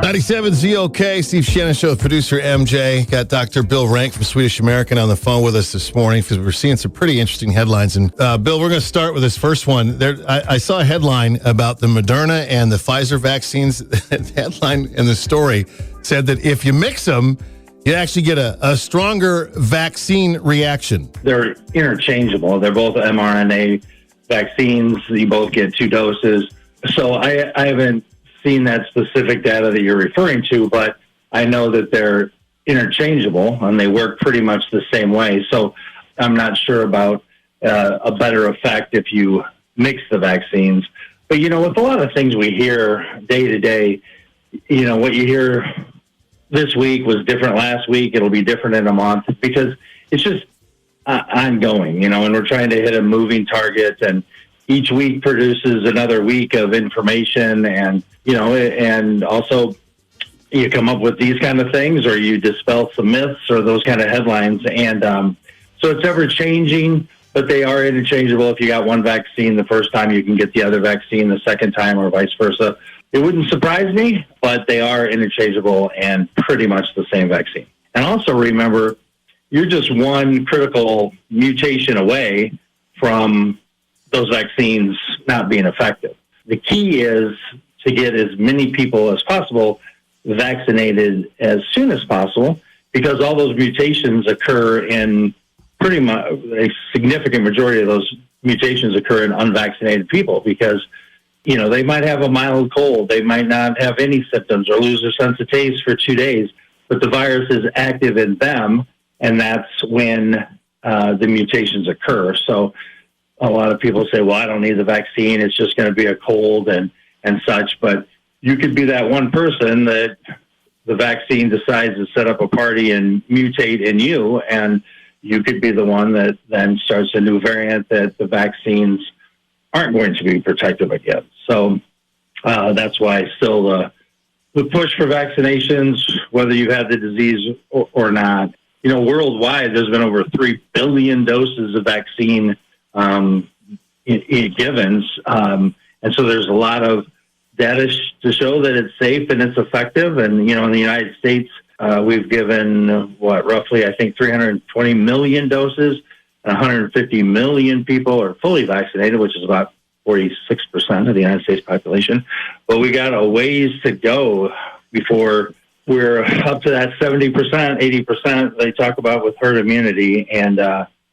97 ZOK, Steve Shannon Show with producer MJ. Got Dr. Bill Renk from SwedishAmerican on the phone with us this morning because we're seeing some pretty interesting headlines. And Bill, we're going to start with this first one. I saw a headline about the Moderna and the Pfizer vaccines. The headline in the story said that if you mix them, you actually get a stronger vaccine reaction. They're interchangeable. They're both mRNA vaccines. You both get 2 doses. So I haven't seen that specific data that you're referring to, but I know that they're interchangeable and they work pretty much the same way. So I'm not sure about a better effect if you mix the vaccines. But, with a lot of things we hear day to day, what you hear this week was different last week. It'll be different in a month because it's just ongoing, and we're trying to hit a moving target, and each week produces another week of information, and and also you come up with these kind of things, or you dispel some myths or those kind of headlines, and so it's ever changing. But they are interchangeable. If you got one vaccine the first time, you can get the other vaccine the second time, or vice versa. It wouldn't surprise me, but they are interchangeable and pretty much the same vaccine. And also remember, you're just one critical mutation away from those vaccines not being effective. The key is to get as many people as possible vaccinated as soon as possible, because all those mutations occur in pretty much a significant majority of those mutations occur in unvaccinated people because, they might have a mild cold. They might not have any symptoms or lose their sense of taste for 2 days, but the virus is active in them, and that's when the mutations occur. So a lot of people say, well, I don't need the vaccine. It's just going to be a cold and such. But you could be that one person that the vaccine decides to set up a party and mutate in you, and you could be the one that then starts a new variant that the vaccines aren't going to be protective against. So that's why still the push for vaccinations, whether you've had the disease or not, worldwide, there's been over 3 billion doses of vaccine given. And so there's a lot of data to show that it's safe and it's effective. And, in the United States, we've given, roughly, I think, 320 million doses, and 150 million people are fully vaccinated, which is about 46% of the United States population. But we got a ways to go before we're up to that 70%, 80% they talk about with herd immunity. And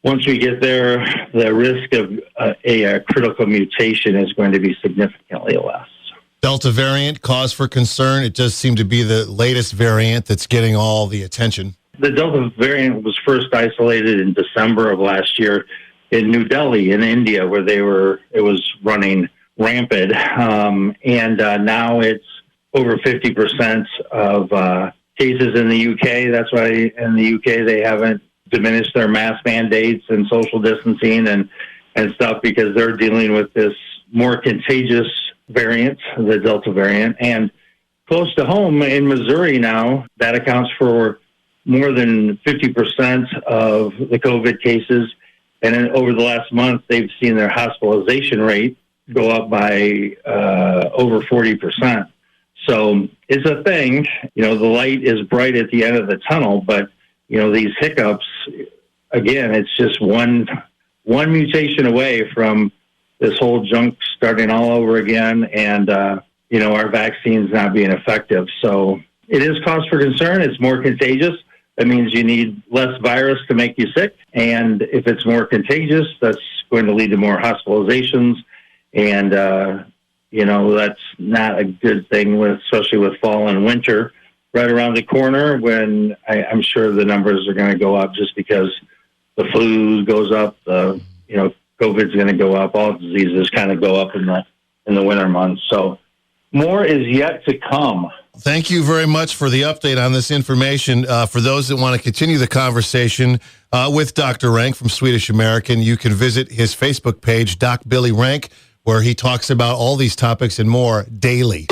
once we get there, the risk of a critical mutation is going to be significantly less. Delta variant, cause for concern. It does seem to be the latest variant that's getting all the attention. The Delta variant was first isolated in December of last year in New Delhi in India, where it was running rampant. And now it's over 50% of cases in the UK. That's why in the UK they haven't diminished their mask mandates and social distancing and stuff, because they're dealing with this more contagious variant, the Delta variant. And close to home in Missouri now, that accounts for more than 50% of the COVID cases. And then over the last month, they've seen their hospitalization rate go up by over 40%. So it's a thing. The light is bright at the end of the tunnel, but, these hiccups, again, it's just one mutation away from this whole junk starting all over again and, our vaccines not being effective. So it is cause for concern. It's more contagious. That means you need less virus to make you sick. And if it's more contagious, that's going to lead to more hospitalizations. And, that's not a good thing, especially with fall and winter right around the corner, when I'm sure the numbers are going to go up just because the flu goes up, COVID's going to go up. All diseases kind of go up in the winter months. So more is yet to come. Thank you very much for the update on this information. For those that want to continue the conversation with Dr. Renk from SwedishAmerican, you can visit his Facebook page, Doc Billy Renk, where he talks about all these topics and more daily.